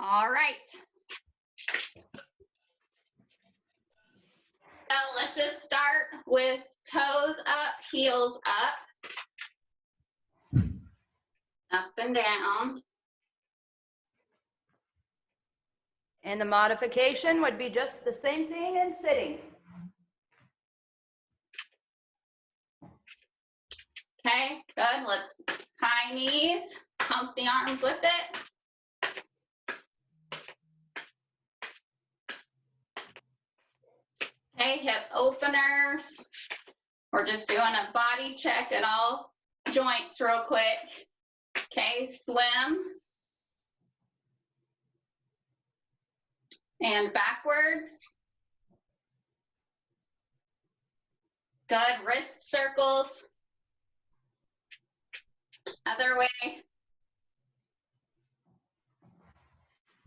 All right. So let's just start with toes up, heels up. Up and down. And the modification would be just the same thing in sitting. Okay, good. Let's high knees, pump the arms with it. Okay, hip openers. We're just doing a body check at all joints real quick. Okay, swim. And backwards. Good, wrist circles. Other way.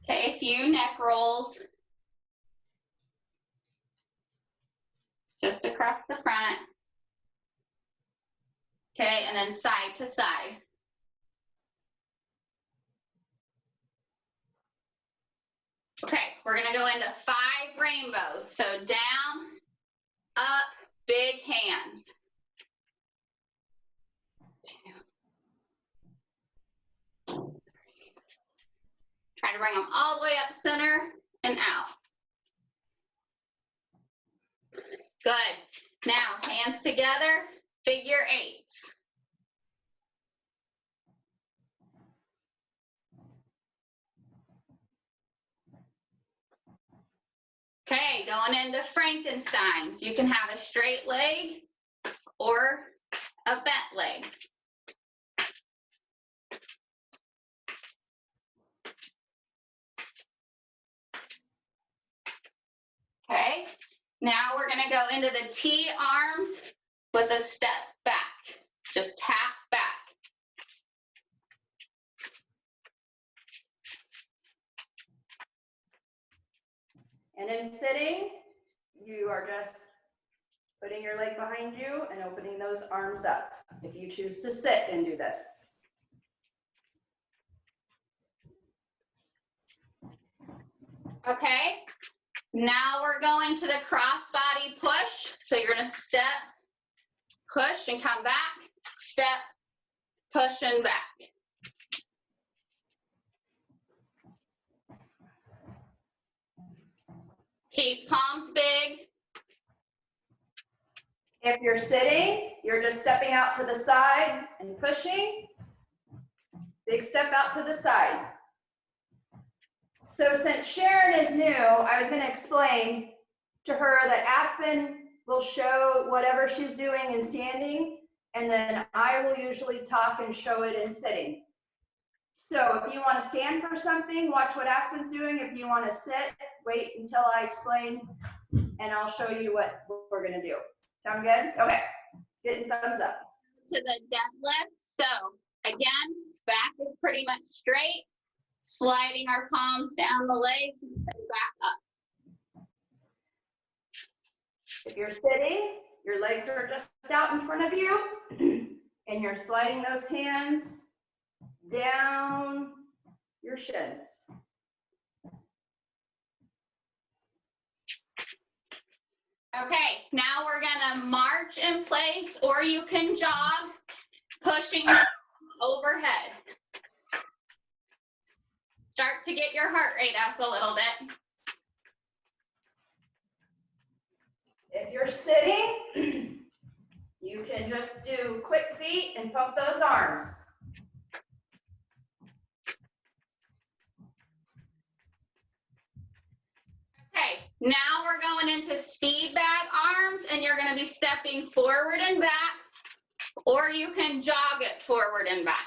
Okay, a few neck rolls. Just across the front. Okay, and then side to side. Okay, we're gonna go into 5 rainbows. So down, up, big hands. 2, 3. Try to bring them all the way up center and out. Good. Now, hands together, figure 8s. Okay, going into Frankensteins. You can have a straight leg or a bent leg. Okay, now we're gonna go into the T arms with a step back. Just tap back. And in sitting, you are just putting your leg behind you and opening those arms up if you choose to sit and do this. Okay, now we're going to the crossbody push. So you're gonna step, push and come back, step, push and back. Keep palms big. If you're sitting, you're just stepping out to the side and pushing. Big step out to the side. So since Sharon is new, I was going to explain to her that Aspen will show whatever she's doing in standing, and then I will usually talk and show it in sitting. So if you want to stand for something, watch what Aspen's doing. If you want to sit, wait until I explain, and I'll show you what we're going to do. Sound good? Okay. Getting thumbs up. To the deadlift. So again, back is pretty much straight. Sliding our palms down the legs and back up. If you're sitting, your legs are just out in front of you, and you're sliding those hands down your shins. Okay, now we're gonna march in place, or you can jog, pushing overhead. Start to get your heart rate up a little bit. If you're sitting, you can just do quick feet and pump those arms. Okay, now we're going into speed bag arms, and you're gonna be stepping forward and back, or you can jog it forward and back.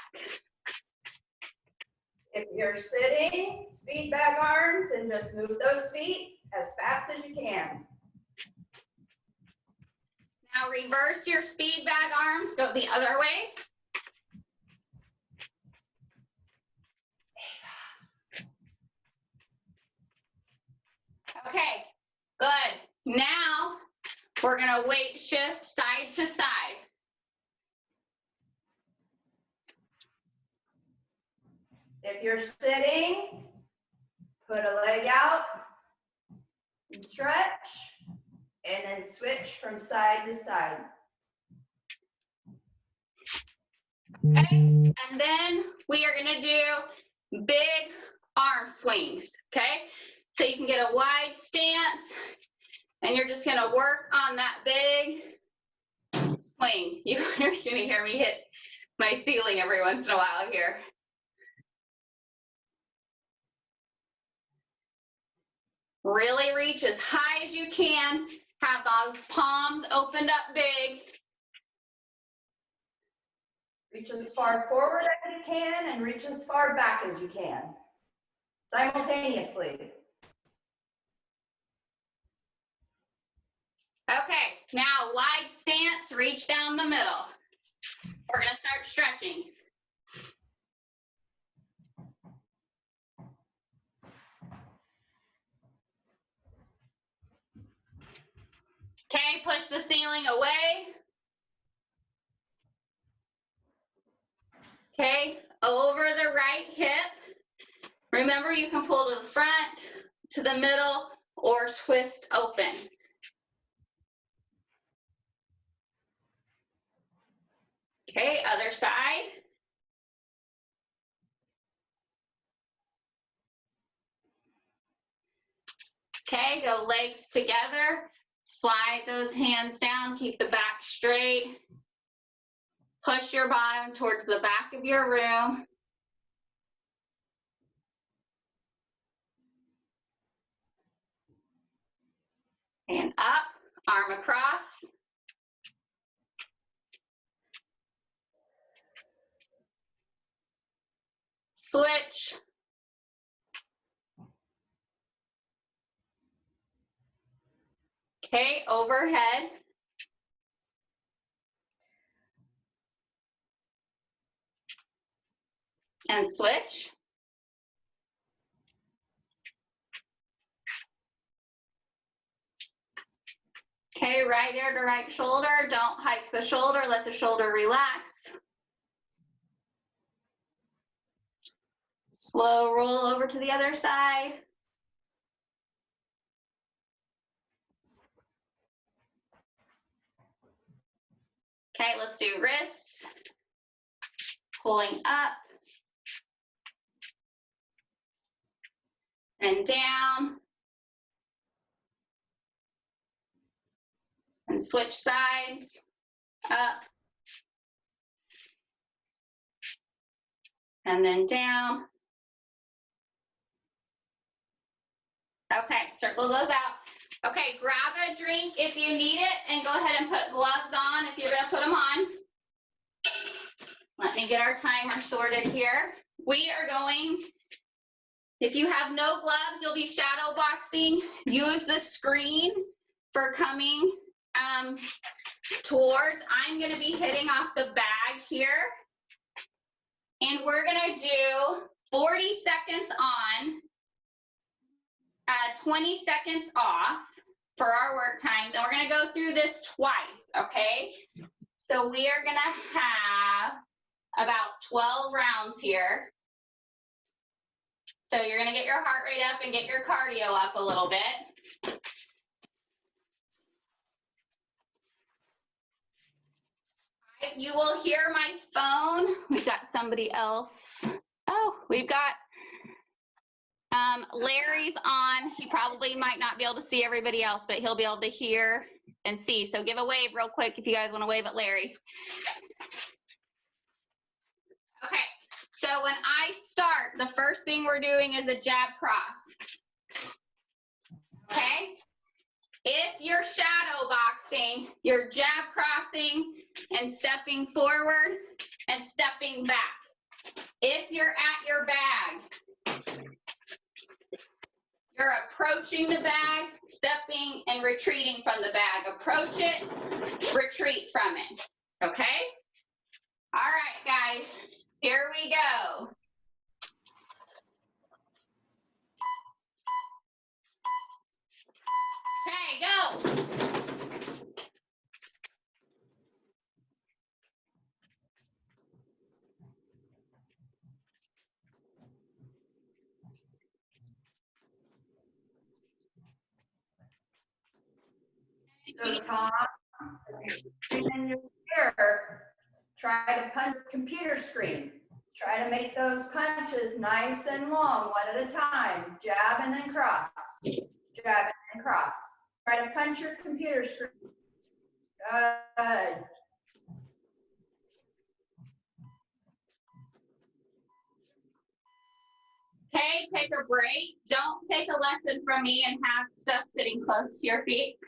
If you're sitting, speed bag arms, and just move those feet as fast as you can. Now reverse your speed bag arms, go the other way. Okay, good. Now we're gonna weight shift side to side. If you're sitting, Put a leg out and stretch, and then switch from side to side. Okay, and then we are gonna do big arm swings, okay? So you can get a wide stance, and you're just gonna work on that big swing. You're gonna hear me hit my ceiling every once in a while here. Really reach as high as you can. Have those palms opened up big. Reach as far forward as you can and reach as far back as you can, simultaneously. Okay, now wide stance, reach down the middle. We're gonna start stretching. Okay, push the ceiling away. Okay, over the right hip. Remember, you can pull to the front, to the middle, or twist open. Okay, other side. Okay, go legs together. Slide those hands down, keep the back straight. Push your bottom towards the back of your room. And up, arm across. Switch. Okay, overhead. And switch. Okay, right ear to right shoulder. Don't hike the shoulder, let the shoulder relax. Slow roll over to the other side. Okay, let's do wrists. Pulling up. And down. And switch sides. Up. And then down. Okay, circle those out. Okay, grab a drink if you need it, and go ahead and put gloves on if you're gonna put them on. Let me get our timer sorted here. We are going, if you have no gloves, you'll be shadow boxing. Use the screen for coming towards. I'm gonna be hitting off the bag here. And we're gonna do 40 seconds on, 20 seconds off for our work times. And we're gonna go through this twice, okay? So we are gonna have about 12 rounds here. So you're gonna get your heart rate up and get your cardio up a little bit. You will hear my phone. We've got somebody else. Oh, we've got Larry's on. He probably might not be able to see everybody else, but he'll be able to hear and see. So give a wave real quick if you guys want to wave at Larry. Okay, so when I start, the first thing we're doing is a jab cross. Okay? If you're shadow boxing, you're jab crossing and stepping forward and stepping back. If you're at your bag, you're approaching the bag, stepping and retreating from the bag. Approach it, retreat from it. Okay? All right, guys, here we go. Okay, go. So Tom, in your chair, try to punch computer screen. Try to make those punches nice and long, one at a time. Jab and then cross. Jab and then cross. Try to punch your computer screen. Good. Okay, take a break. Don't take a lesson from me and have stuff sitting close to your feet.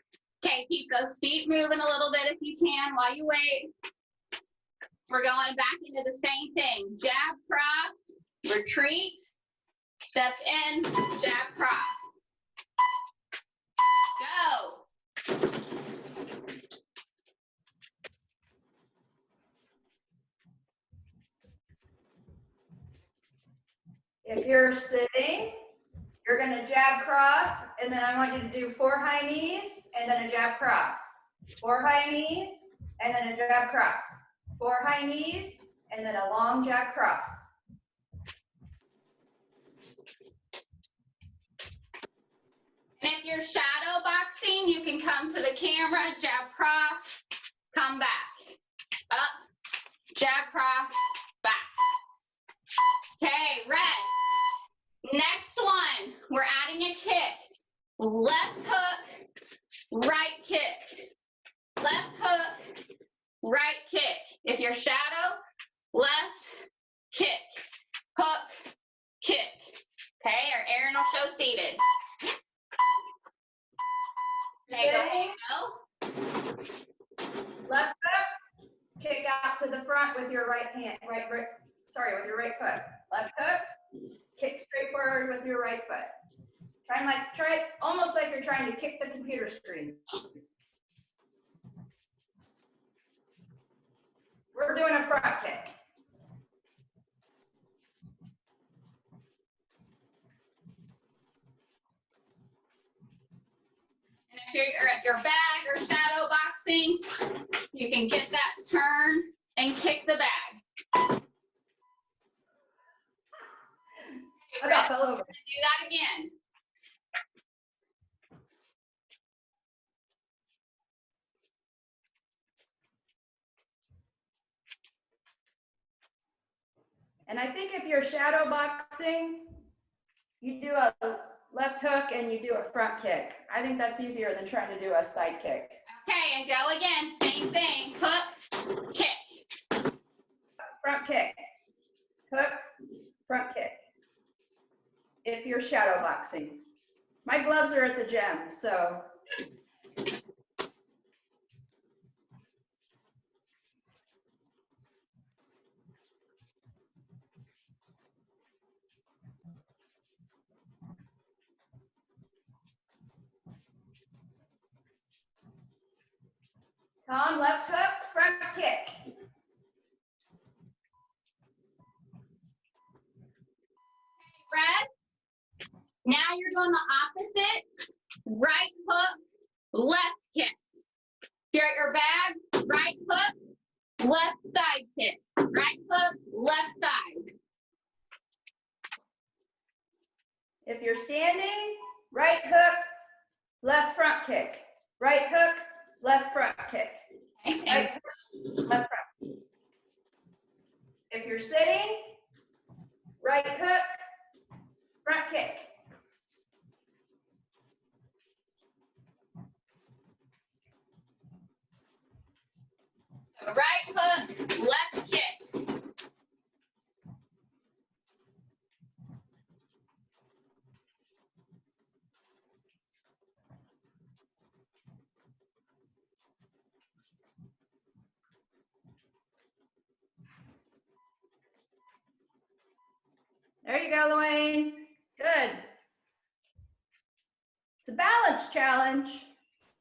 Okay, keep those feet moving a little bit if you can while you wait. We're going back into the same thing. Jab, cross, retreat, step in, jab, cross. Go. If you're sitting, you're gonna jab cross, and then I want you to do 4 high knees, and then a jab cross. 4 high knees, and then a jab cross. 4 high knees, and then a long jab cross. And if you're shadow boxing, you can come to the camera, jab, cross, come back. Up, jab, cross, back. Okay, rest. Next one, we're adding a kick. Left hook, right kick. Left hook, right kick. If you're shadow, left, kick. Hook, kick. Okay, or Aaron will show seated. Okay, go ahead, go. Left hook, kick out to the front with your right hand, with your right foot. Left hook, kick straight forward with your right foot. Try it almost like you're trying to kick the computer screen. We're doing a front kick. And if you're at your bag or shadow boxing, you can get that turn and kick the bag. I about fell over. Do that again. And I think if you're shadow boxing, you do a left hook and you do a front kick. I think that's easier than trying to do a side kick. Okay, and go again. Same thing. Hook, kick. Front kick. Hook, front kick. If you're shadow boxing. My gloves are at the gym, so. Tom, left hook, front kick. Red. Now you're doing the opposite. Right hook, left kick. If you're at your bag, right hook, left side kick. Right hook, left side. If you're standing, right hook, left front kick. Right hook, left front kick. Okay, Right hook, left front. If you're sitting, right hook, front kick. so right hook, left kick. There you go, Luane. Good. It's a balance challenge.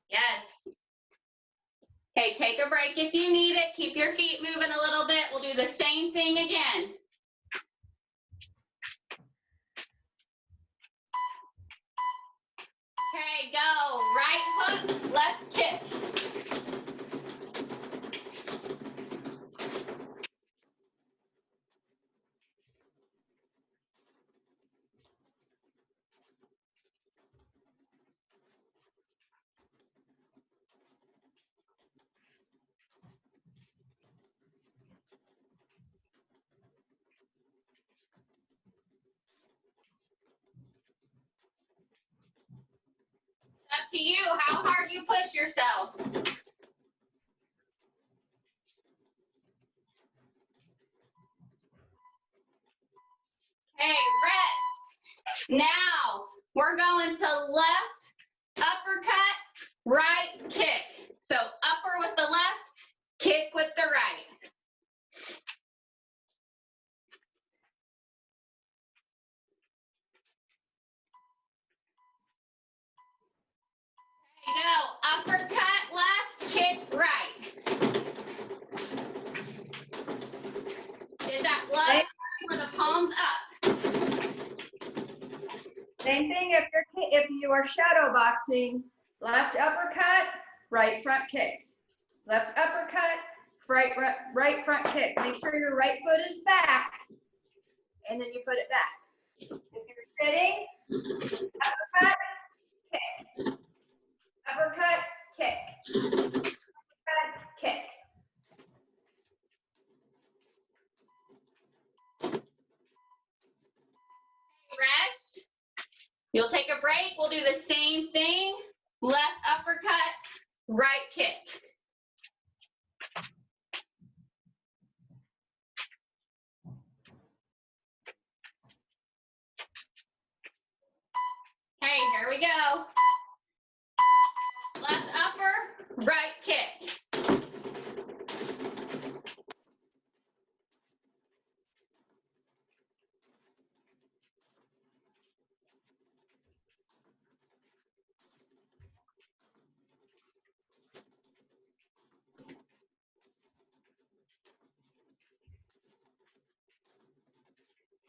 Yes. Okay, take a break if you need it. Keep your feet moving a little bit. We'll do the same thing again. Okay, go. Right hook, left kick. up to you how hard you push yourself. Okay, rest. Now, we're going to left, uppercut, right, kick. So upper with the left, kick with the right. There you go. Uppercut, left, kick, right. Did that glove with the palms up? Same thing if you are shadow boxing, left uppercut, right front kick. Left uppercut, right front kick. Make sure your right foot is back, and then you put it back. If you're sitting, uppercut, kick. Uppercut, kick. Uppercut, kick. Rest. You'll take a break. We'll do the same thing. Left uppercut, right kick. Okay, here we go. Left upper, right kick.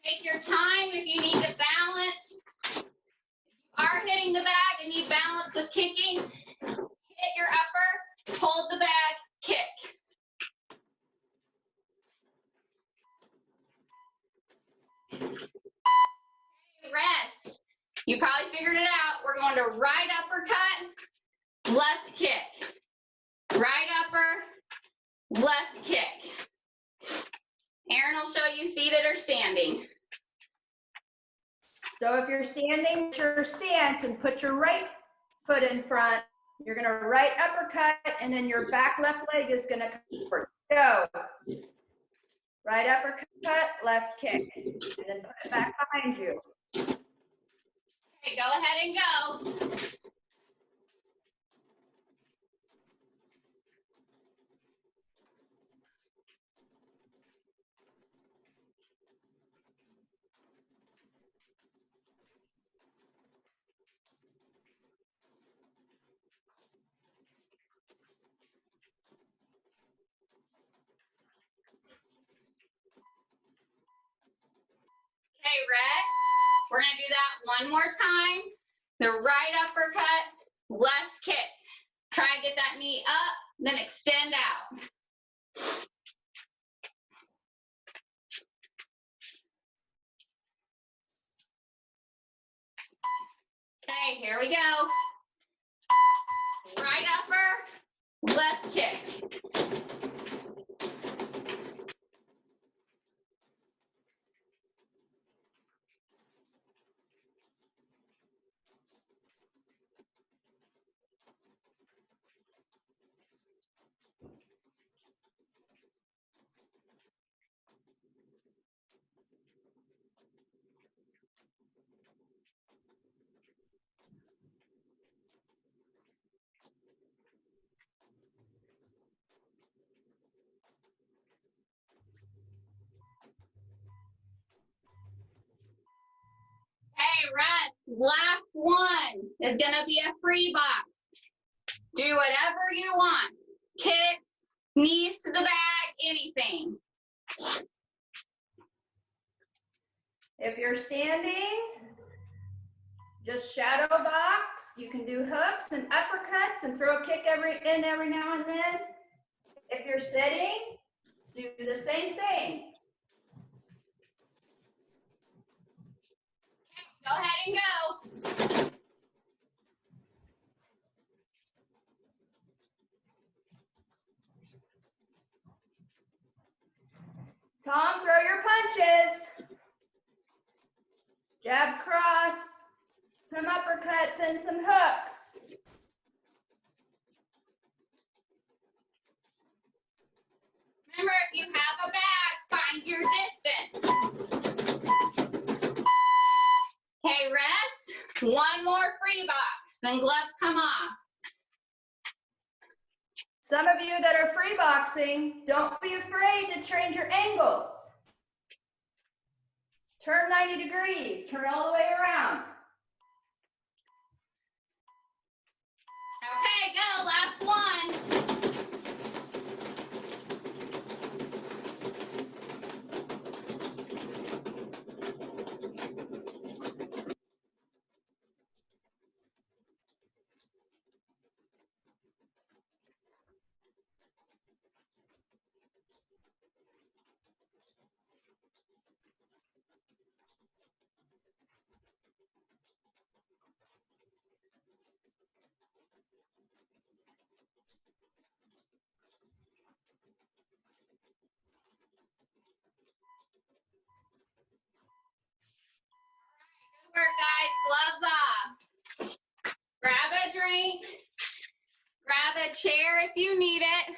Take your time if you need to balance. If you are hitting the bag and need balance with kicking, hit your upper, hold the bag, kick. Rest. You probably figured it out. We're going to right uppercut, left kick. Right upper, left kick. Aaron will show you seated or standing. So if you're standing, your stance and put your right foot in front. You're gonna right uppercut, and then your back left leg is gonna come forward. Go. Right uppercut, left kick, and then put it back behind you. Okay, go ahead and go. Okay, rest. We're gonna do that one more time. The right uppercut, left kick. Try and get that knee up, then extend out. Okay, here we go. Right upper, left kick. Hey, rest. Last one is gonna be a free box. Do whatever you want. Kick, knees to the bag, anything. If you're standing, just shadow box. You can do hooks and uppercuts and throw a kick every now and then. If you're sitting, do the same thing. Go ahead and go. Tom, throw your punches. Jab cross, some uppercuts and some hooks. Remember, if you have a bag, find your distance. Okay, rest. One more free box, then gloves come off. Some of you that are free boxing, don't be afraid to change your angles. Turn 90 degrees, turn all the way around. Okay, go, last one. Good work, guys, gloves off. Grab a drink, grab a chair if you need it,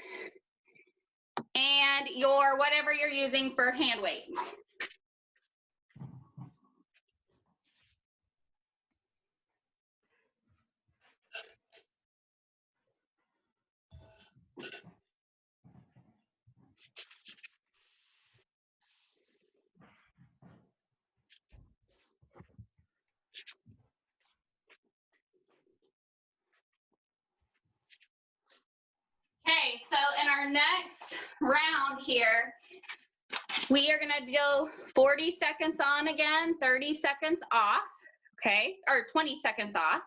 and your whatever you're using for hand weights. Okay, so in our next round here, we are gonna do 40 seconds on again, 30 seconds off, okay? Or 20 seconds off.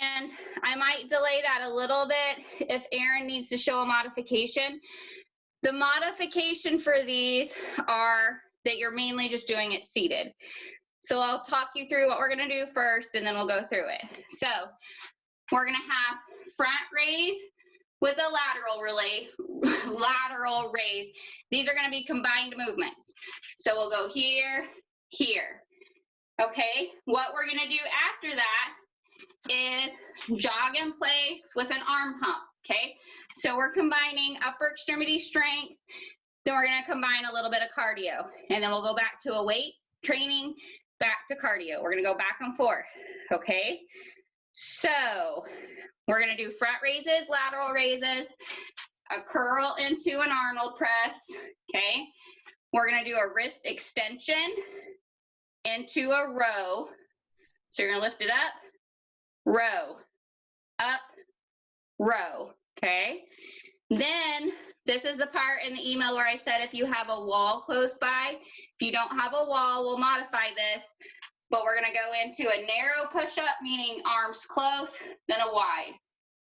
And I might delay that a little bit if Aaron needs to show a modification. The modification for these are that you're mainly just doing it seated. So I'll talk you through what we're gonna do first and then we'll go through it. So we're gonna have front raise with a lateral raise. These are gonna be combined movements. So we'll go here, here. Okay, what we're gonna do after that is jog in place with an arm pump, okay? So we're combining upper extremity strength, then we're gonna combine a little bit of cardio, and then we'll go back to a weight training, back to cardio. We're gonna go back and forth, okay? So we're gonna do front raises, lateral raises, a curl into an Arnold press, okay? We're gonna do a wrist extension into a row. So you're gonna lift it up, row, up, row, okay? Then this is the part in the email where I said if you have a wall close by, if you don't have a wall, we'll modify this, but we're gonna go into a narrow push-up, meaning arms close, then a wide,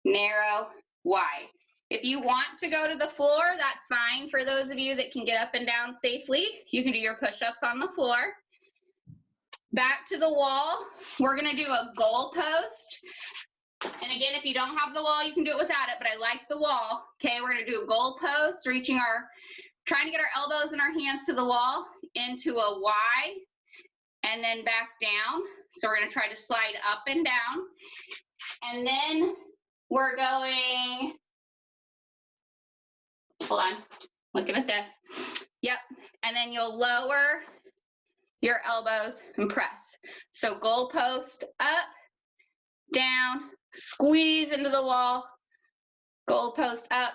narrow, wide. If you want to go to the floor, that's fine. For those of you that can get up and down safely, you can do your push-ups on the floor. Back to the wall, we're gonna do a goal post. And again, if you don't have the wall, you can do it without it, but I like the wall. Okay, we're gonna do a goal post, trying to get our elbows and our hands to the wall into a Y, and then back down. So we're gonna try to slide up and down. And then we're going, hold on, looking at this. Yep, and then you'll lower your elbows and press. So goal post up, down, squeeze into the wall, goal post up,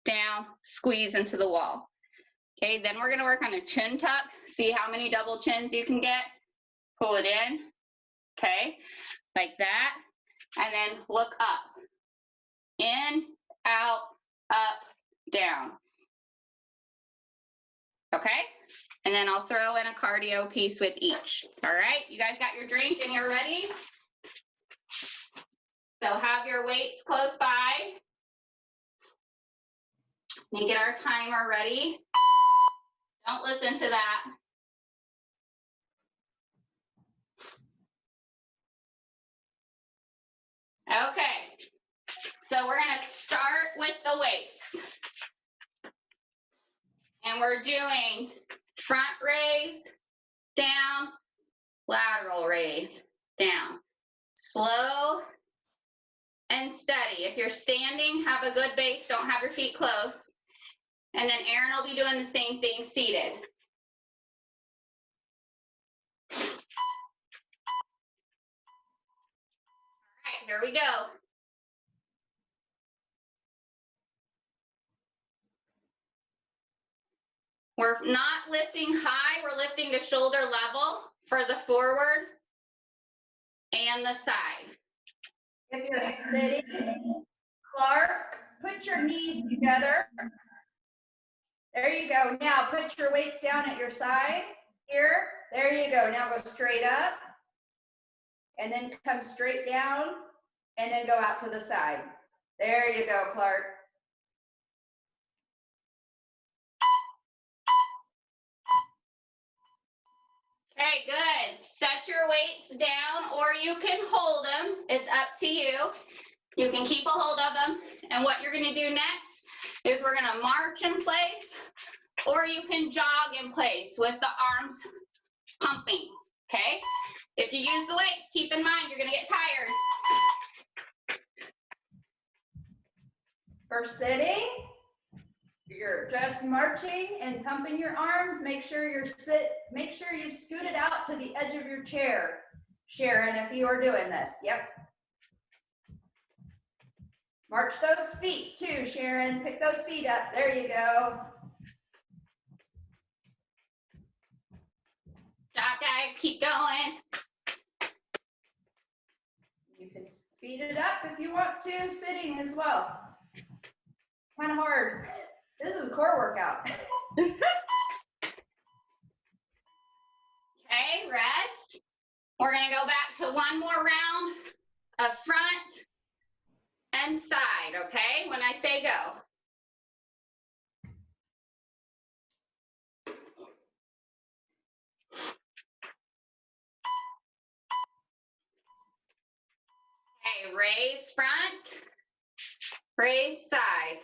down, squeeze into the wall. Okay, then we're gonna work on a chin tuck. See how many double chins you can get. Pull it in, okay, like that. And then look up, in, out, up, down. Okay, and then I'll throw in a cardio piece with each. All right, you guys got your drink and you're ready? So have your weights close by. And get our timer ready. Don't listen to that. Okay, so we're gonna start with the weights. And we're doing front raise, down, lateral raise, down. Slow and steady. If you're standing, have a good base, don't have your feet close. And then Aaron will be doing the same thing seated. All right, here we go. We're not lifting high, we're lifting to shoulder level for the forward and the side. If you're sitting, Clark, put your knees together. There you go. Now put your weights down at your side here. There you go. Now go straight up and then come straight down and then go out to the side. There you go, Clark. Okay, good. Set your weights down or you can hold them. It's up to you. You can keep a hold of them. And what you're gonna do next is we're gonna march in place or you can jog in place with the arms pumping, okay? If you use the weights, keep in mind you're gonna get tired. For sitting, you're just marching and pumping your arms. Make sure you've scooted out to the edge of your chair, Sharon, if you are doing this. Yep. March those feet too, Sharon. Pick those feet up. There you go. Job, guys, keep going. You can speed it up if you want to, sitting as well. Kind of hard. This is a core workout. Okay, rest. We're gonna go back to one more round of front and side, okay? When I say go. Okay, raise front, raise side.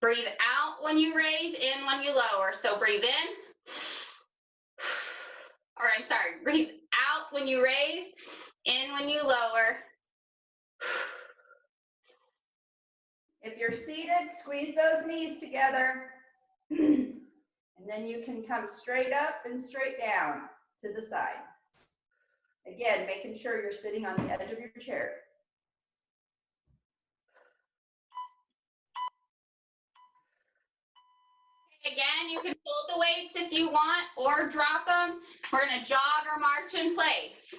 Breathe out when you raise, in when you lower. So breathe in, or I'm sorry, breathe out when you raise, in when you lower. If you're seated, squeeze those knees together. And then you can come straight up and straight down to the side. Again, making sure you're sitting on the edge of your chair. Again, you can hold the weights if you want or drop them. We're gonna jog or march in place.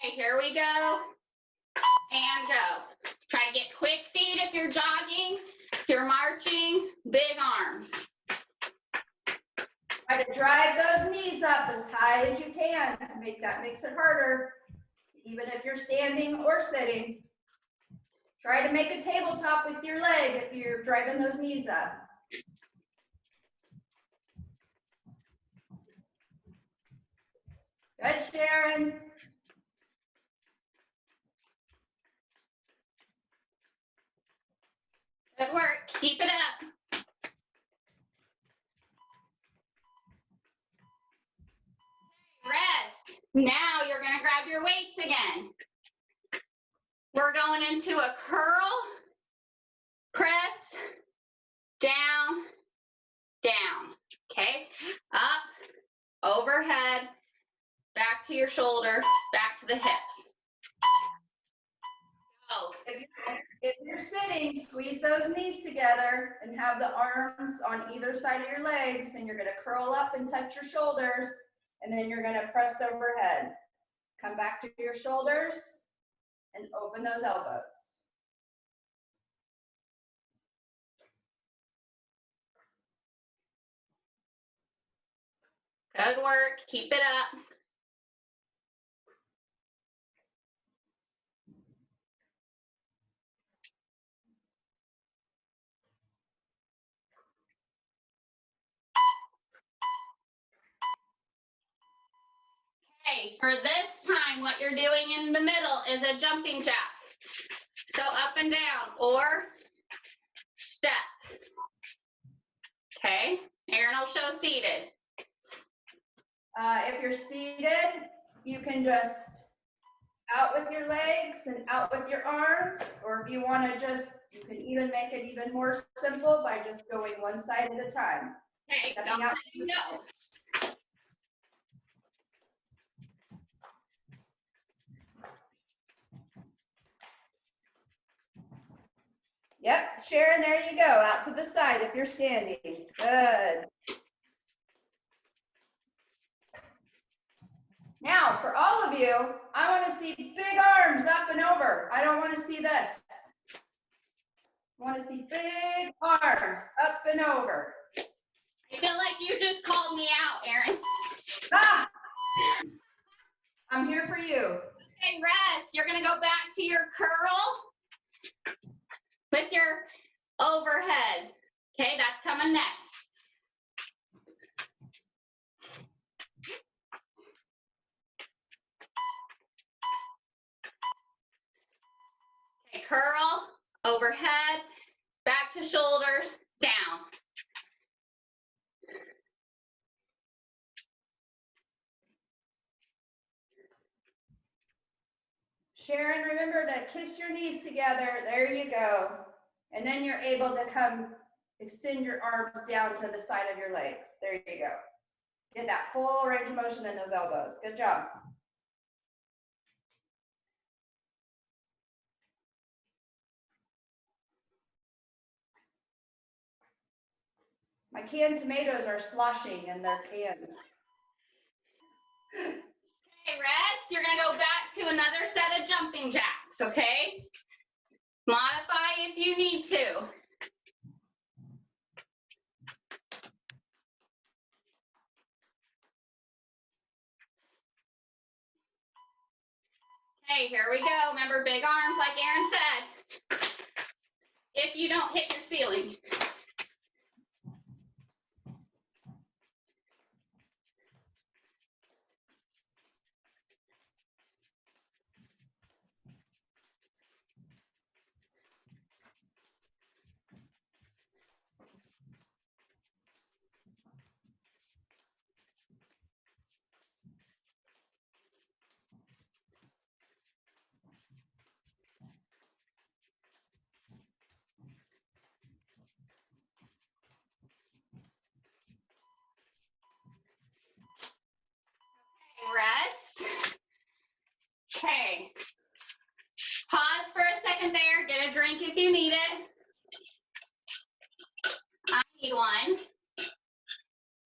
Okay, here we go. And go. Try to get quick feet if you're jogging. If you're marching, big arms. Try to drive those knees up as high as you can. Makes it harder, even if you're standing or sitting. Try to make a tabletop with your leg if you're driving those knees up. Good, Sharon. Good work. Keep it up. Rest. Now you're going to grab your weights again. We're going into a curl, press, down, down. Okay? Up, overhead, back to your shoulder, back to the hips. Go. If you're sitting, squeeze those knees together and have the arms on either side of your legs, and you're going to curl up and touch your shoulders, and then you're going to press overhead. Come back to your shoulders and open those elbows. Good work. Keep it up. Okay, for this time, what you're doing in the middle is a jumping jack. So up and down or step. Okay, Aaron will show seated. If you're seated, you can just out with your legs and out with your arms, or if you want to you can even make it even more simple by just going one side at a time. Okay, Stepping go out ahead and go. Yep, Sharon, there you go, out to the side if you're standing. Good. Now, for all of you, I want to see big arms up and over. I don't want to see this. I want to see big arms up and over. I feel like you just called me out, Aaron. Ah! I'm here for you. Okay, rest. You're gonna go back to your curl with your overhead. Okay, that's coming next. Okay, curl, overhead, back to shoulders, down. Sharon, remember to kiss your knees together. There you go. And then you're able to extend your arms down to the side of your legs. There you go. Get that full range of motion in those elbows. Good job. My canned tomatoes are sloshing in their cans. Okay, rest. You're gonna go back to another set of jumping jacks, okay? Modify if you need to. Okay, here we go. Remember, big arms like Aaron said. If you don't hit your ceiling. Rest. Okay. Pause for a second there. Get a drink if you need it. I need one.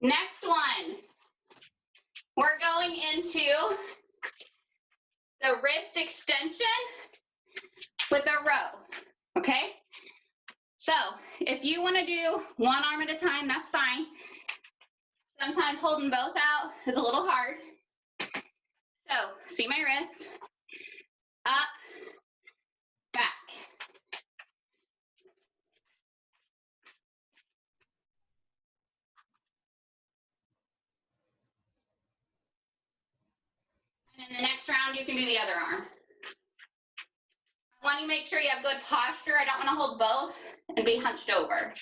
Next one. We're going into the wrist extension with a row. Okay? So if you want to do one arm at a time, that's fine. Sometimes holding both out is a little hard. So, see my wrist, up, back. And in the next round, you can do the other arm. I want you to make sure you have good posture. I don't want to hold both and be hunched over.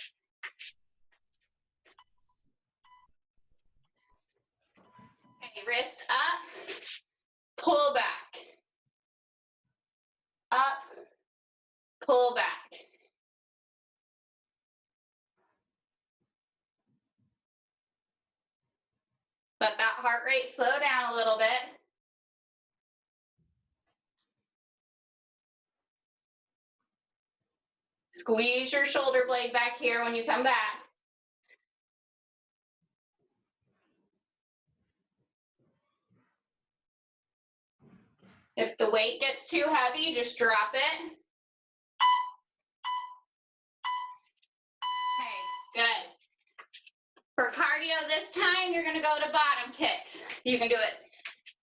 Okay, wrist up, pull back. Up, pull back. Let that heart rate slow down a little bit. Squeeze your shoulder blade back here when you come back. If the weight gets too heavy, just drop it. Okay, good. For cardio this time, you're gonna go to bottom kicks. You can do it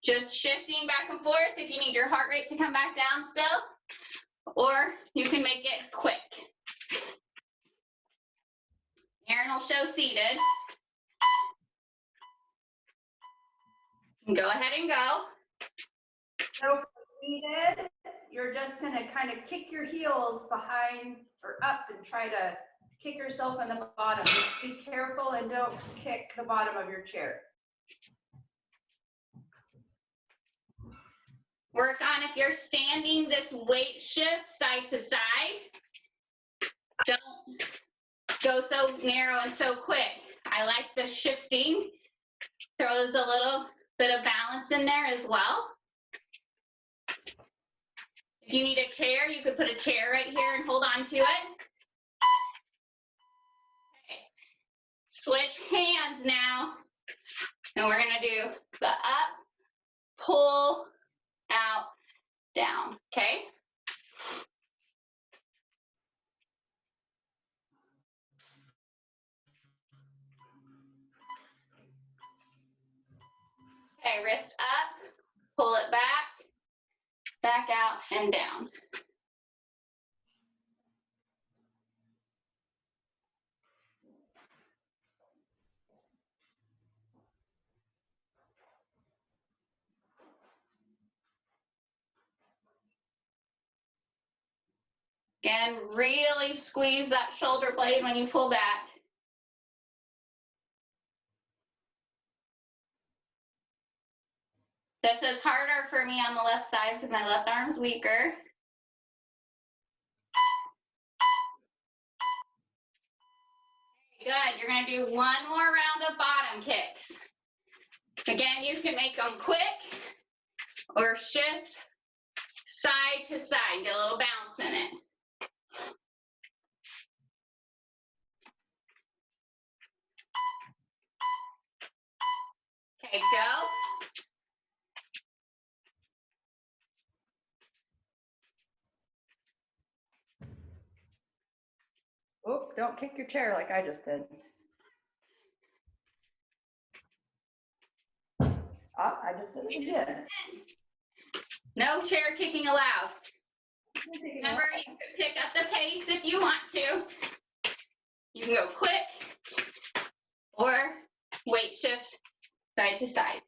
just shifting back and forth if you need your heart rate to come back down still, or you can make it quick. Aaron will show seated. Go ahead and go. So for seated, you're just gonna kind of kick your heels behind or up and try to kick yourself in the bottom. Just be careful and don't kick the bottom of your chair. Work on if you're standing this weight shift side to side. Don't go so narrow and so quick. I like the shifting. Throws a little bit of balance in there as well. If you need a chair, you could put a chair right here and hold on to it. Okay. Switch hands now. And we're gonna do the up, pull, out, down, okay? Okay, wrist up, pull it back out and down. Again, really squeeze that shoulder blade when you pull back. This is harder for me on the left side because my left arm's weaker. Good, you're gonna do one more round of bottom kicks. Again, you can make them quick or shift side to side, get a little bounce in it. Okay, go. Oh, don't kick your chair like I just did. Oh, I just did it again. No chair kicking allowed. Remember, you can pick up the pace if you want to. You can go quick or weight shift side to side.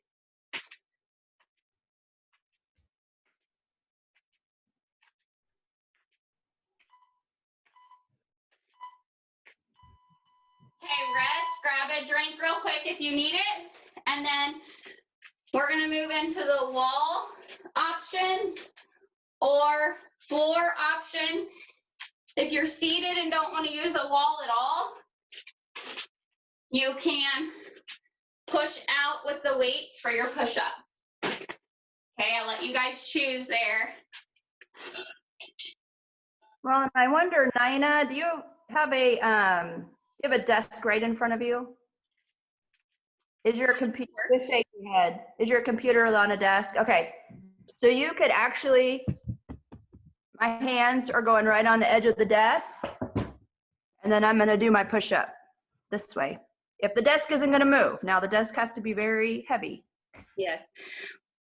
Okay, rest, grab a drink real quick if you need it. And then we're gonna move into the wall options or floor option. If you're seated and don't wanna use a wall at all, you can push out with the weights for your push-up. Okay, I'll let you guys choose there. Well, and I wonder, Nina, do you have a desk right in front of you? Is your computer, just shake your head. Is your computer on a desk? Okay. So you could actually, my hands are going right on the edge of the desk. And then I'm gonna do my push-up this way. If the desk isn't gonna move. Now the desk has to be very heavy. Yes.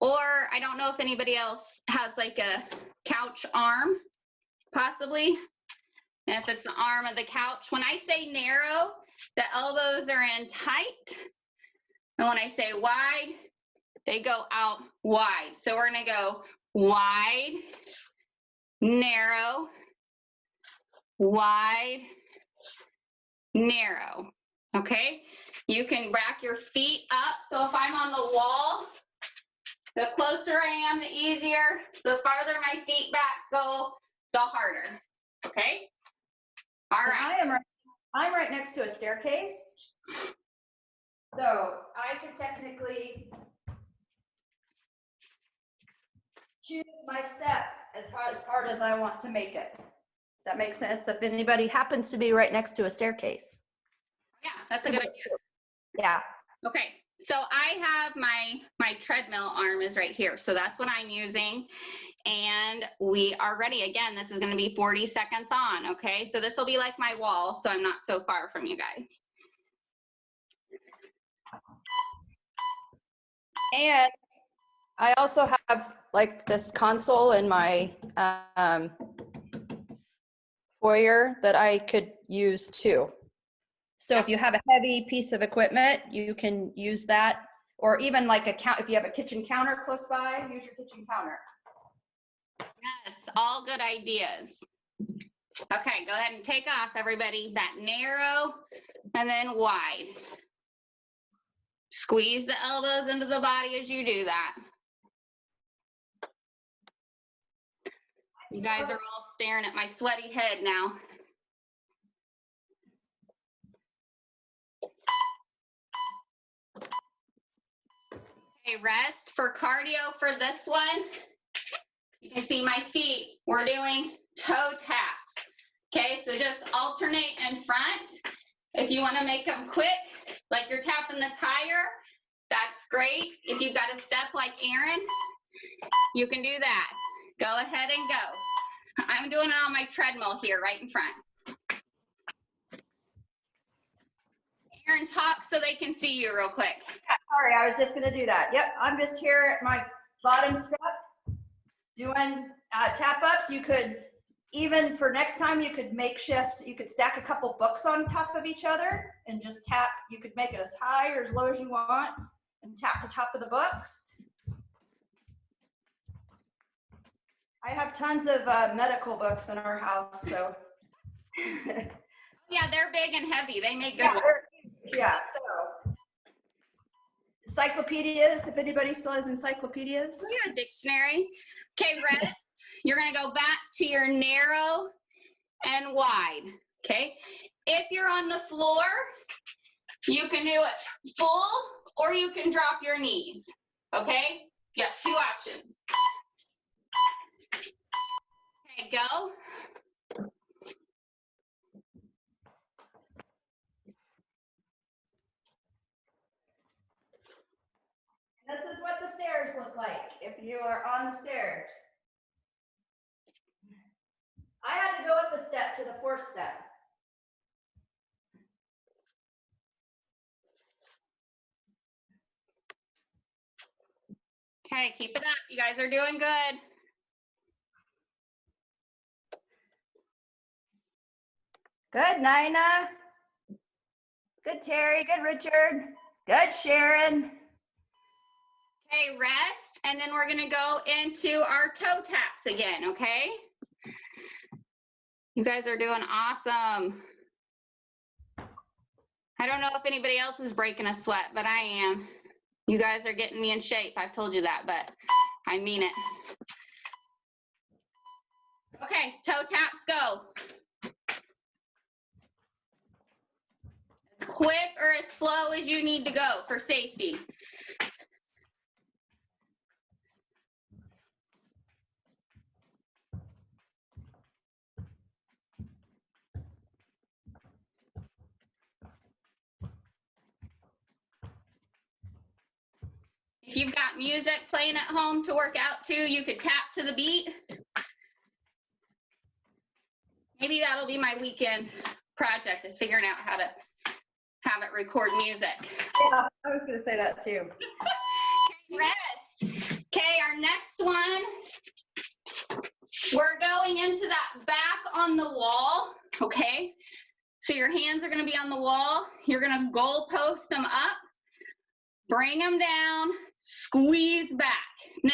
Or I don't know if anybody else has like a couch arm, possibly. And if it's the arm of the couch, when I say narrow, the elbows are in tight. And when I say wide, they go out wide. So we're gonna go wide, narrow, wide, narrow, okay? You can rack your feet up. So if I'm on the wall, the closer I am, the easier. The farther my feet back go, the harder, okay? All right. I'm right next to a staircase. So I could technically choose my step as hard as I want to make it. Does that make sense? If anybody happens to be right next to a staircase. Yeah, that's a good idea. Yeah. Okay, so I have my treadmill arm is right here. So that's what I'm using. And we are ready. Again, this is gonna be 40 seconds on, okay? So this will be like my wall, so I'm not so far from you guys. And I also have like this console in my foyer that I could use too. So if you have a heavy piece of equipment, you can use that. Or even like if you have a kitchen counter close by, use your kitchen counter. Yes, all good ideas. Okay, go ahead and take off, everybody. That narrow and then wide. Squeeze the elbows into the body as you do that. You guys are all staring at my sweaty head now. Okay, rest. For cardio for this one, you can see my feet. We're doing toe taps. Okay, so just alternate in front. If you want to make them quick, like you're tapping the tire, that's great. If you've got a step like Aaron, you can do that. Go ahead and go. I'm doing it on my treadmill here, right in front. Aaron, talk so they can see you real quick. Yeah, sorry, I was just gonna do that. Yep, I'm just here at my bottom step doing tap ups. You could, even for next time, you could makeshift, you could stack a couple books on top of each other and just tap. You could make it as high or as low as you want and tap the top of the books. I have tons of medical books in our house, so. Yeah, they're big and heavy. They make good Yeah, ones. yeah, so. Encyclopedias, if anybody still has encyclopedias. Yeah, dictionary. Okay, rest. You're gonna go back to your narrow and wide, okay? If you're on the floor, you can do it full or you can drop your knees, okay? You have two options. Okay, go. This is what the stairs look like if you are on the stairs. I had to go up a step to the fourth step. Okay, keep it up. You guys are doing good. Good, Nina. Good, Terry. Good, Richard. Good, Sharon. Okay, rest, and then we're gonna go into our toe taps again, okay? You guys are doing awesome. I don't know if anybody else is breaking a sweat, but I am. You guys are getting me in shape. I've told you that, but I mean it. Okay, toe taps go. As quick or as slow as you need to go for safety. If you've got music playing at home to work out to, you could tap to the beat. Maybe that'll be my weekend project, is figuring out how to have it record music. Yeah, I was gonna say that too. Okay, rest. Okay, our next one, we're going into that back on the wall, okay? So your hands are gonna be on the wall. You're gonna goal post them up, bring them down, squeeze back. Now,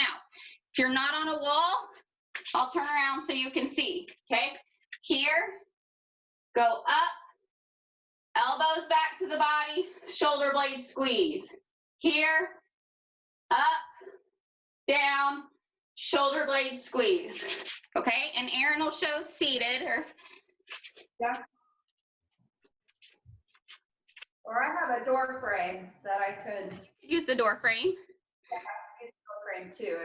if you're not on a wall, I'll turn around so you can see, okay? Here, go up, elbows back to the body, shoulder blade squeeze. Here, up, down, shoulder blade squeeze. Okay, and Aaron will show seated or. Yeah. Or I have a door frame that I could Use the door frame. use the door frame too,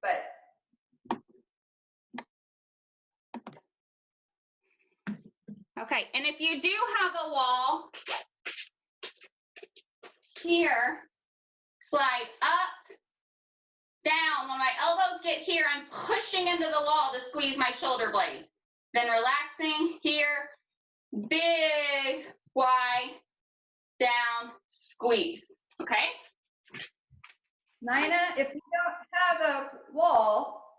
but. Okay, and if you do have a wall, here, slide up, down. When my elbows get here, I'm pushing into the wall to squeeze my shoulder blade. Then relaxing here, big, wide, down, squeeze, okay? Nina, if you don't have a wall,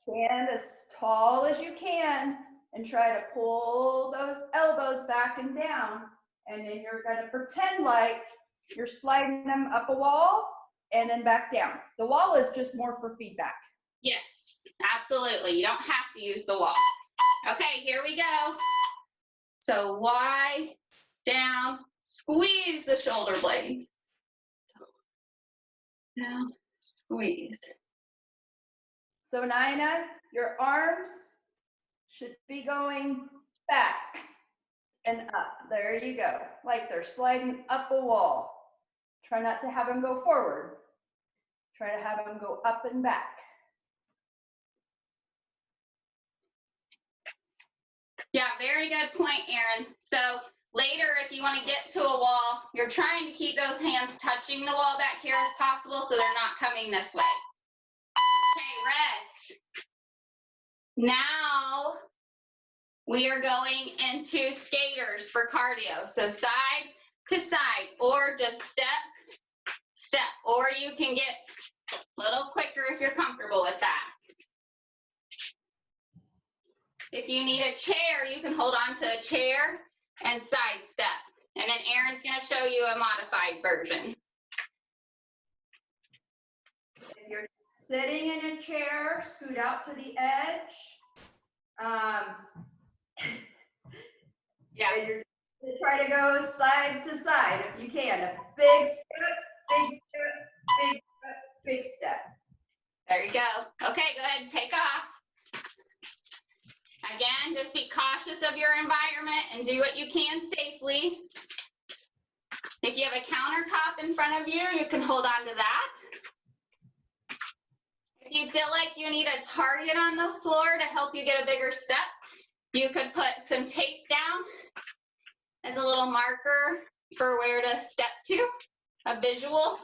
stand as tall as you can and try to pull those elbows back and down. And then you're gonna pretend like you're sliding them up a wall and then back down. The wall is just more for feedback. Yes, absolutely. You don't have to use the wall. Okay, here we go. So Y, down, squeeze the shoulder blades. Down, squeeze. So Nina, your arms should be going back and up. There you go. Like they're sliding up a wall. Try not to have them go forward. Try to have them go up and back. Yeah, very good point, Erin. So later, if you want to get to a wall, you're trying to keep those hands touching the wall back here if possible so they're not coming this way. Okay, rest. Now we are going into skaters for cardio. So side to side, or just step, step, or you can get a little quicker if you're comfortable with that. If you need a chair, you can hold on to a chair and side step. And then Erin's going to show you a modified version. If you're sitting in a chair, scoot out to the edge. Yeah. And you're gonna try to go side to side if you can. A big step, big step, big step, big step. There you go. Okay, go ahead and take off. Again, just be cautious of your environment and do what you can safely. If you have a countertop in front of you, you can hold on to that. If you feel like you need a target on the floor to help you get a bigger step, you could put some tape down as a little marker for where to step to, a visual.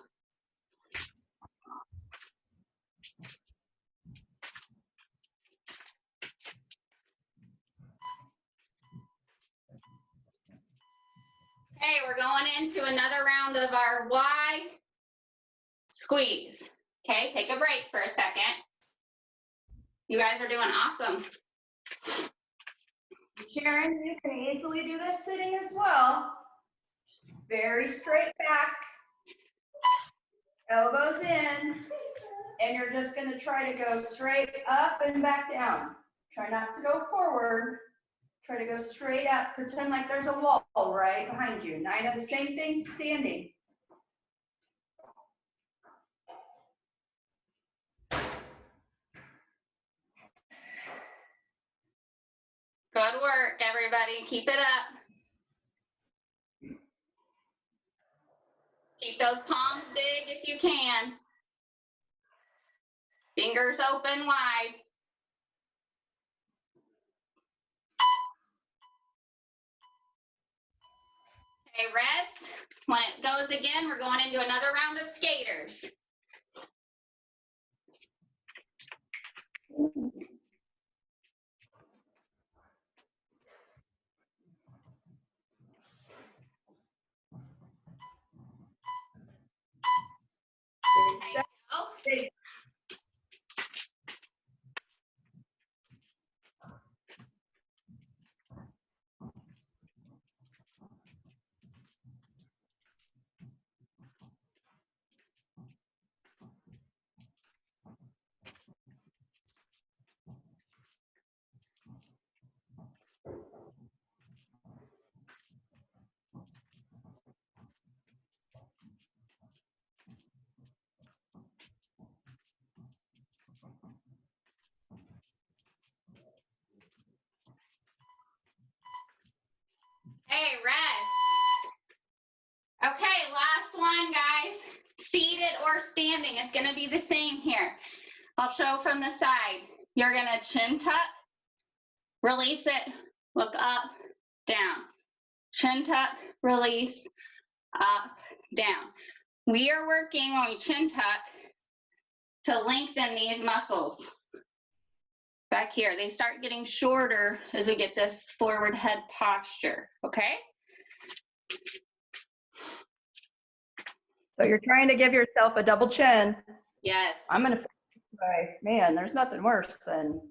Okay, we're going into another round of our Y squeeze. Okay, take a break for a second. You guys are doing awesome. Sharon, you can easily do this sitting as well. Just very straight back, elbows in, and you're just gonna try to go straight up and back down. Try not to go forward. Try to go straight up. Pretend like there's a wall right behind you. Nina, the same thing standing. Good work, everybody. Keep it up. Keep those palms big if you can. Fingers open wide. Okay, rest. When it goes again, we're going into another round of skaters. Big step, Oh, big hey, rest. Okay, last one, guys. Seated or standing. It's going to be the same here. I'll show from the side. You're going to chin tuck, release it, look up, down. Chin tuck, release, up, down. We are working when we chin tuck to lengthen these muscles back here. They start getting shorter as we get this forward head posture, okay? So you're trying to give yourself a double chin. Yes. I'm gonna say, man, there's nothing worse than,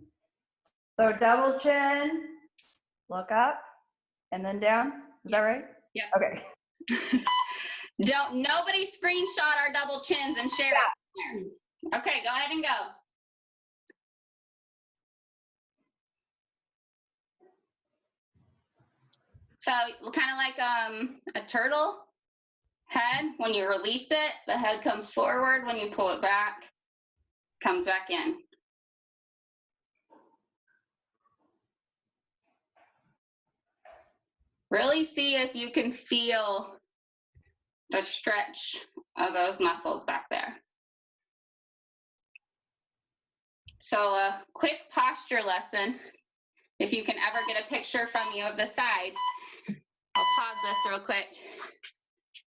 so double chin, look up, and then down. Is that right? Yeah. Okay. Nobody screenshot our double chins and share it. Okay, go ahead and go. So kind of like a turtle head. When you release it, the head comes forward. When you pull it back, comes back in. Really see if you can feel the stretch of those muscles back there. So a quick posture lesson. If you can ever get a picture from you of the side, I'll pause this real quick.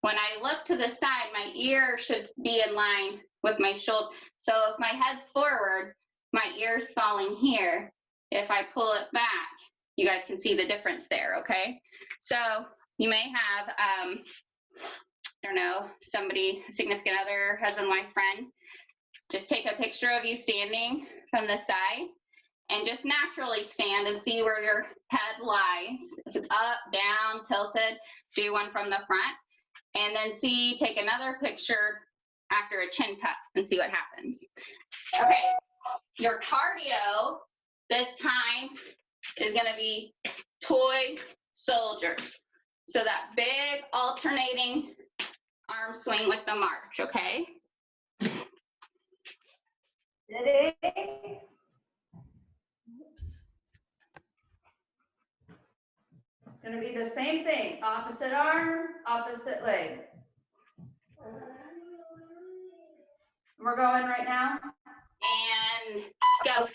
When I look to the side, my ear should be in line with my shoulder. So if my head's forward, my ear's falling here. If I pull it back, you guys can see the difference there, okay? So you may have, I don't know, somebody, significant other, husband, wife, friend, just take a picture of you standing from the side and just naturally stand and see where your head lies. If it's up, down, tilted, do one from the front. And then take another picture after a chin tuck and see what happens. Okay, your cardio this time is gonna be toy soldiers. So that big alternating arm swing with the march, okay? Ready? Oops. It's gonna be the same thing, opposite arm, opposite leg. We're going right now. And go.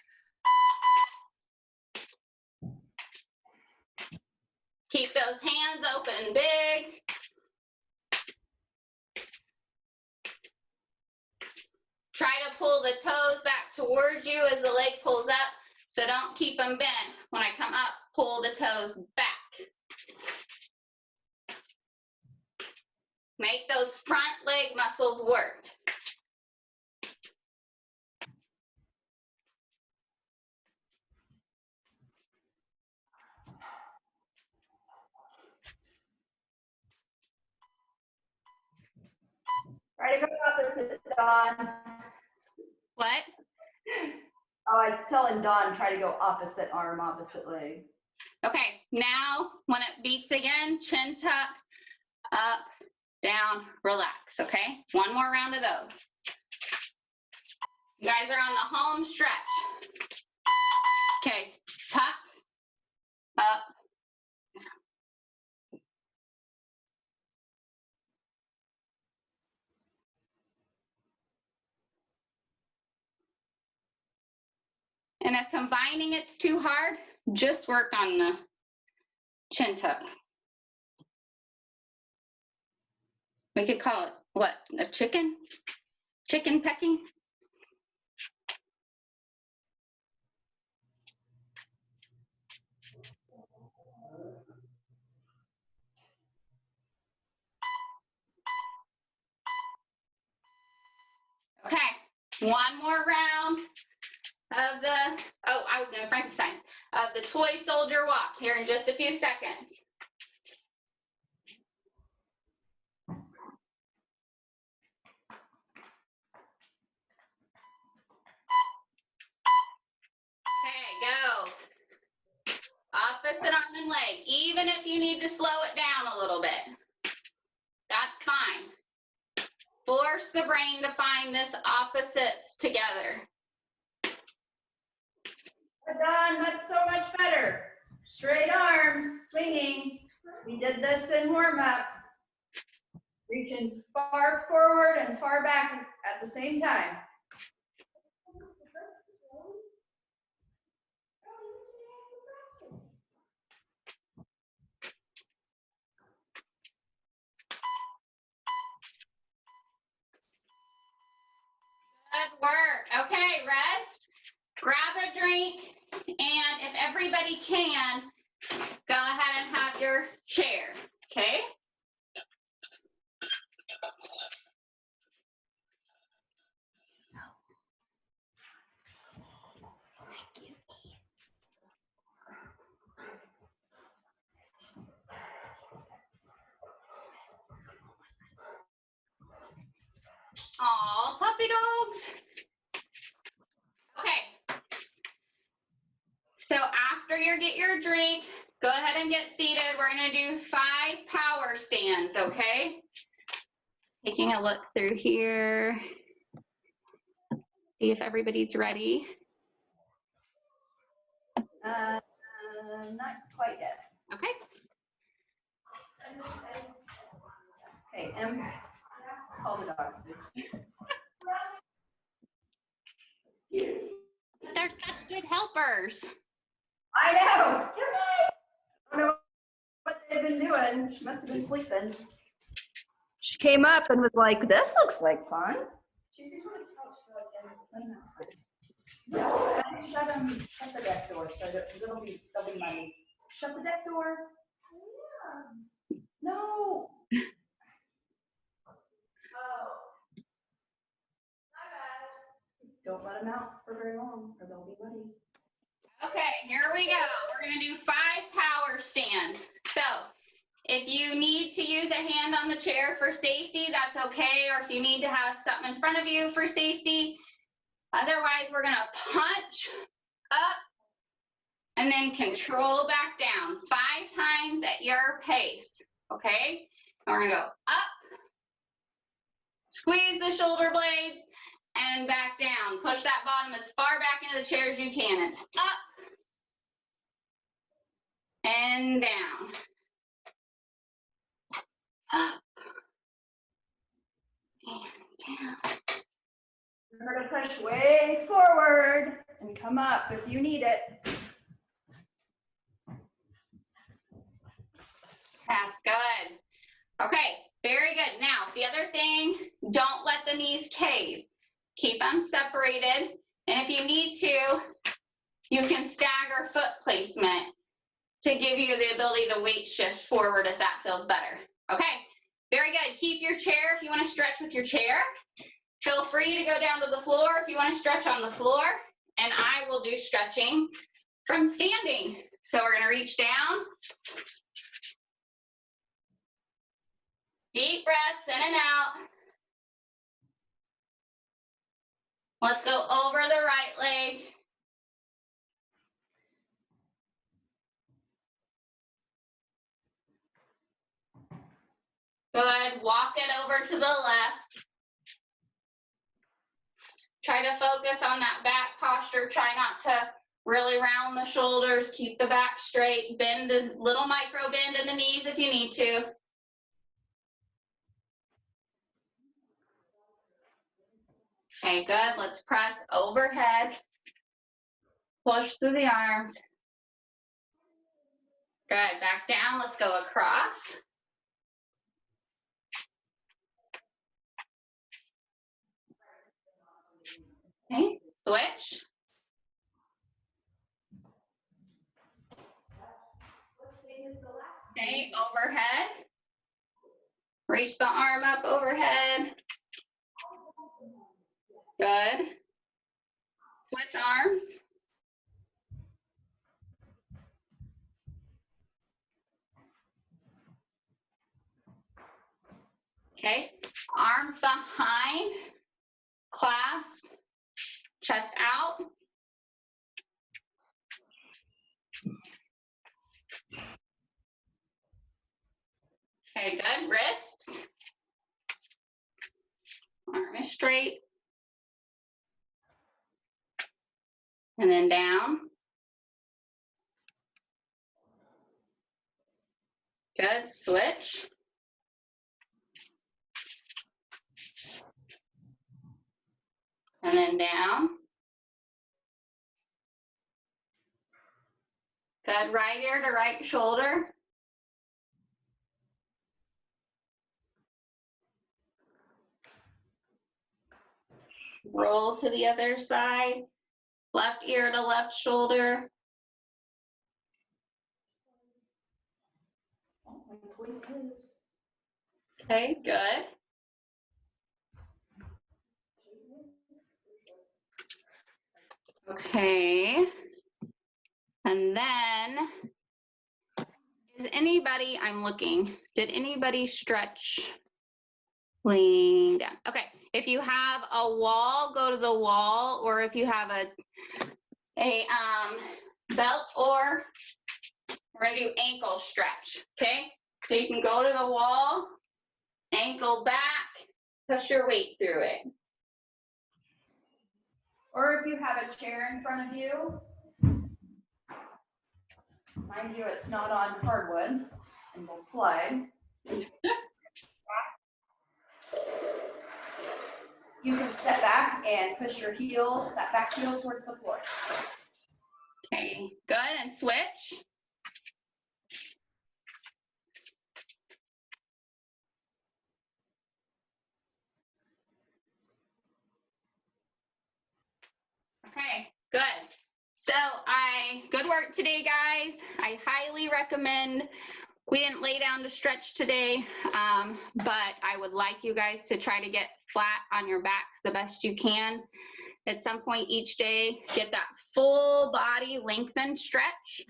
Keep those hands open big. Try to pull the toes back towards you as the leg pulls up, so don't keep them bent. When I come up, pull the toes back. Make those front leg muscles work. Try to go opposite, Dawn. What? Oh, I was telling Dawn, try to go opposite arm, opposite leg. Okay, now when it beats again, chin tuck, up, down, relax, okay? One more round of those. You guys are on the home stretch. Okay, tuck, up, down. And if combining it's too hard, just work on the chin tuck. We could call it, what, a chicken? Chicken pecking? Okay, one more round of the, oh, I was doing Frankenstein, of the toy soldier walk here in just a few seconds. Okay, go. Opposite arm and leg, even if you need to slow it down a little bit, that's fine. Force the brain to find this opposites together. Dawn, that's so much better. Straight arms, swinging. We did this in warm up. Reaching far forward and far back at the same time. Good work. Okay, rest. Grab a drink, and if everybody can, go ahead and have your chair, okay? Aw, puppy dogs. Okay. So after you get your drink, Go ahead and get seated. We're gonna do 5 power stands, okay? Taking a look through here. See if everybody's ready. Not quite yet. Okay. Okay, call the dogs, please. They're such good helpers. I know. I don't know what they've been doing. She must have been sleeping. She came up and was like, "This looks like fun." Yeah, shut the deck door so that, because they'll be muddy. Shut the deck door. Yeah. No. Oh. Don't let them out for very long or they'll be muddy. Okay, here we go. We're gonna do 5 power stands. So if you need to use a hand on the chair for safety, that's okay. Or if you need to have something in front of you for safety. Otherwise, we're gonna punch up and then control back down 5 times at your pace, okay? And we're gonna go up, squeeze the shoulder blades, and back down. Push that bottom as far back into the chair as you can, and up, and down. Up, and down. Remember to push way forward and come up if you need it. That's good. Okay, very good. Now, the other thing, don't let the knees cave. Keep them separated. And if you need to, you can stagger foot placement to give you the ability to weight shift forward if that feels better. Okay, very good. Keep your chair if you want to stretch with your chair. Feel free to go down to the floor if you want to stretch on the floor. And I will do stretching from standing. So we're going to reach down. Deep breaths in and out. Let's go over the right leg. Good. Walk it over to the left. Try to focus on that back posture. Try not to really round the shoulders. Keep the back straight. Bend a little micro bend in the knees if you need to. Okay, good. Let's press overhead. Push through the arms. Good. Back down. Let's go across. Okay, switch. Okay, overhead. Reach the arm up overhead. Good. Switch arms. Okay, arms behind, clasp, chest out. Okay, good. Wrists. Arm is straight. And then down. Good. Switch. And then down. Good. Right ear to right shoulder. Roll to the other side. Left ear to left shoulder. Okay, good. Okay. And then, is anybody, I'm looking, did anybody stretch laying down? Okay, if you have a wall, go to the wall, or if you have a belt or We're gonna do ankle stretch, okay? So you can go to the wall, ankle back, push your weight through it. Or if you have a chair in front of you, mind you, it's not on hardwood and will slide. You can step back and push your heel, that back heel towards the floor. Okay, good, and switch. Okay, good. So good work today, guys. I highly recommend, we didn't lay down to stretch today, but I would like you guys to try to get flat on your backs the best you can. At some point each day, get that full body lengthened stretch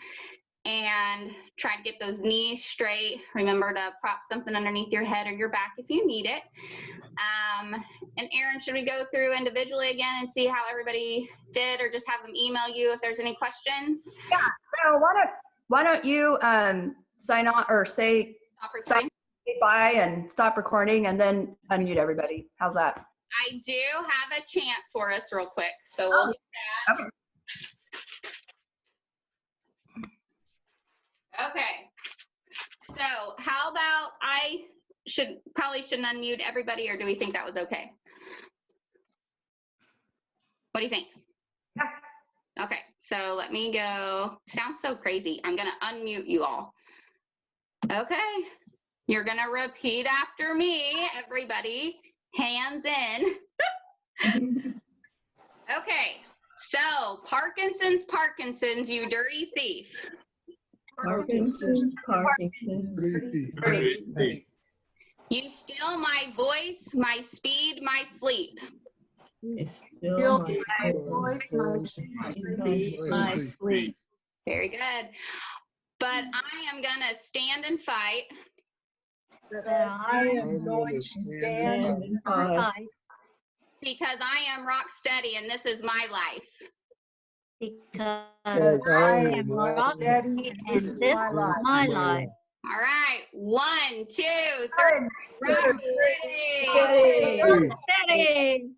and try to get those knees straight. Remember to prop something underneath your head or your back if you need it. And Erin, should we go through individually again and see how everybody did, or just have them email you if there's any questions? Yeah, so why don't you sign on or say Stop recording. bye and stop recording and then unmute everybody. How's that? I do have a chant for us real quick, so we'll do that. Okay. Okay, so how about I probably shouldn't unmute everybody, or do we think that was okay? What do you think? Yeah. Okay, so let me go. Sounds so crazy. I'm gonna unmute you all. Okay, you're gonna repeat after me, everybody. Hands in. Okay, so Parkinson's, you dirty thief. Parkinson's. You steal my voice, my speed, my sleep. Still my voice, my speed, my sleep. Very good. But I am gonna stand and fight. But I am going to stand and fight. Because I am rock steady and this is my life. Because I am rock steady and this is my life. All right, 1, 2, 3. Rock steady. Steady.